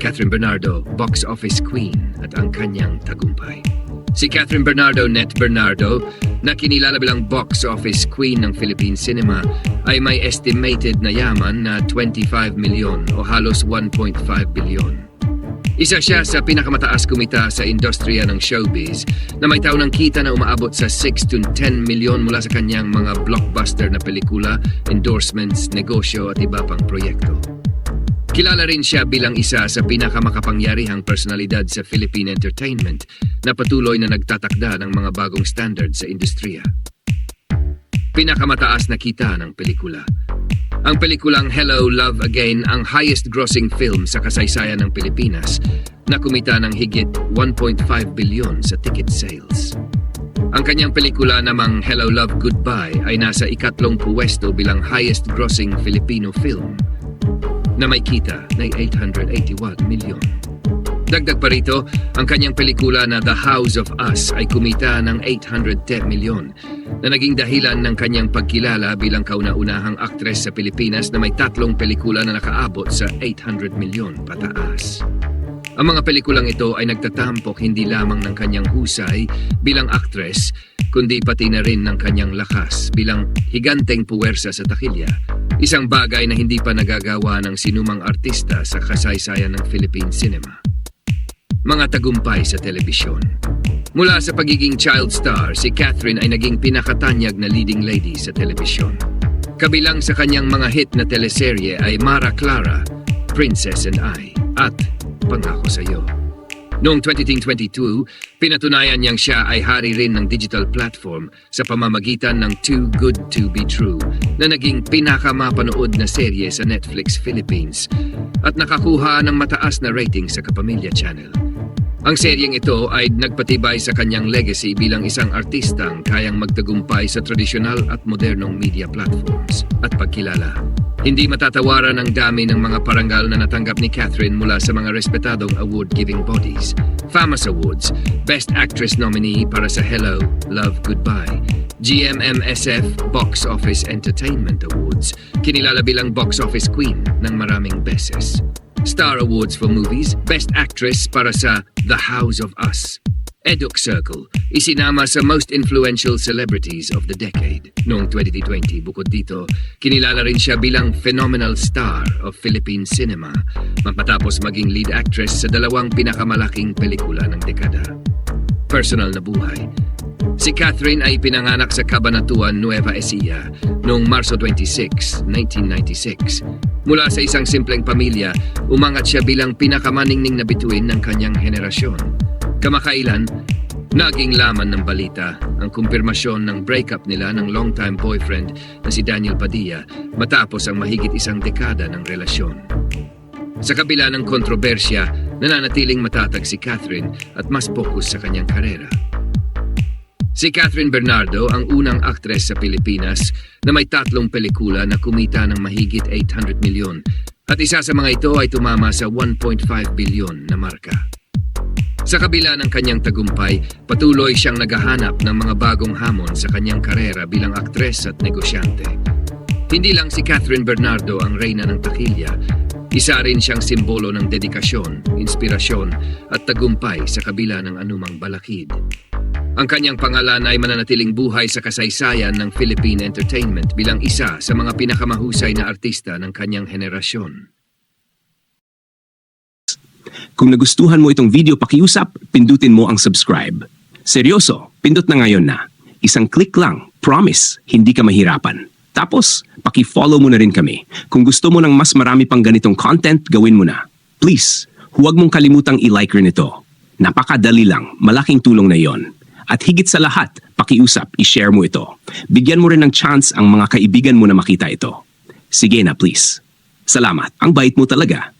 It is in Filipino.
Catherine Bernardo, box office queen at ang kanyang tagumpay. Si Catherine Bernardo Net Bernardo, na kinilala bilang box office queen ng Philippine cinema, ay may estimated na yaman na 25 milyon o halos 1.5 bilyon. Isa siya sa pinakamataas kumita sa industriya ng showbiz na may taon ng kita na umaabot sa 6 to 10 milyon mula sa kanyang mga blockbuster na pelikula, endorsements, negosyo at iba pang proyekto. Kilala rin siya bilang isa sa pinakamakapangyarihang personalidad sa Philippine entertainment na patuloy na nagtatakda ng mga bagong standard sa industriya. Pinakamataas na kita ng pelikula. Ang pelikulang Hello, Love Again ang highest-grossing film sa kasaysayan ng Pilipinas na kumita ng higit 1.5 bilyon sa ticket sales. Ang kanyang pelikula namang Hello, Love, Goodbye ay nasa ikatlong puwesto bilang highest-grossing Filipino film na may kita na 881 milyon. Dagdag pa rito, ang kanyang pelikula na The House of Us ay kumita ng 810 milyon na naging dahilan ng kanyang pagkilala bilang kauna-unahang aktres sa Pilipinas na may tatlong pelikula na nakaabot sa 800 milyon pataas. Ang mga pelikulang ito ay nagtatampok hindi lamang ng kanyang husay bilang aktres, kundi pati na rin ng kanyang lakas bilang higanteng puwersa sa takilya, isang bagay na hindi pa nagagawa ng sinumang artista sa kasaysayan ng Philippine cinema. Mga tagumpay sa telebisyon. Mula sa pagiging child star, si Catherine ay naging pinakatanyag na leading lady sa telebisyon. Kabilang sa kanyang mga hit na teleserye ay Mara Clara, Princess and I, at Pangako Sa'yo. Noong 2022, pinatunayan niyang siya ay hari rin ng digital platform sa pamamagitan ng Too Good to Be True na naging pinakamapanood na serye sa Netflix Philippines at nakakuha ng mataas na rating sa Kapamilya Channel. Ang seryeng ito ay nagpatibay sa kanyang legacy bilang isang artistang kayang magtagumpay sa tradisyonal at modernong media platforms at pagkilala. Hindi matatawaran ang dami ng mga parangal na natanggap ni Catherine mula sa mga respetadong award-giving bodies. FAMAS Awards, Best Actress nominee para sa Hello, Love, Goodbye. GMMSF Box Office Entertainment Awards, kinilala bilang Box Office Queen ng maraming beses. Star Awards for Movies, Best Actress para sa The House of Us. Eduk Circle, isinama sa Most Influential Celebrities of the Decade. Noong 2020, bukod dito, kinilala rin siya bilang Phenomenal Star of Philippine Cinema, matapos maging lead actress sa dalawang pinakamalaking pelikula ng dekada. Personal na buhay. Si Catherine ay pinanganak sa Cabanatuan, Nueva Ecija noong Marso 26, 1996. Mula sa isang simpleng pamilya, umangat siya bilang pinakamaningning na bituin ng kanyang henerasyon. Kamakailan, naging laman ng balita ang kumpirmasyon ng breakup nila ng long-time boyfriend na si Daniel Padilla matapos ang mahigit isang dekada ng relasyon. Sa kabila ng kontrobersya, nananatiling matatag si Catherine at mas focus sa kanyang karera. Si Catherine Bernardo ang unang aktres sa Pilipinas na may tatlong pelikula na kumita ng mahigit 800 milyon at isa sa mga ito ay tumama sa 1.5 bilyon na marka. Sa kabila ng kanyang tagumpay, patuloy siyang naghahanap ng mga bagong hamon sa kanyang karera bilang aktres at negosyante. Hindi lang si Catherine Bernardo ang reyna ng takilya, isa rin siyang simbolo ng dedikasyon, inspirasyon at tagumpay sa kabila ng anumang balakid. Ang kanyang pangalan ay mananatiling buhay sa kasaysayan ng Philippine entertainment bilang isa sa mga pinakamahusay na artista ng kanyang henerasyon. Kung nagustuhan mo itong video, pakiusap, pindutin mo ang subscribe. Seryoso, pindot na ngayon na. Isang click lang, promise, hindi ka mahirapan. Tapos, paki-follow mo na rin kami. Kung gusto mo ng mas marami pang ganitong content, gawin mo na. Please, huwag mong kalimutang i-like rin ito. Napakadali lang, malaking tulong na yon. At higit sa lahat, pakiusap, i-share mo ito. Bigyan mo rin ng chance ang mga kaibigan mo na makita ito. Sige na, please. Salamat, ang bait mo talaga.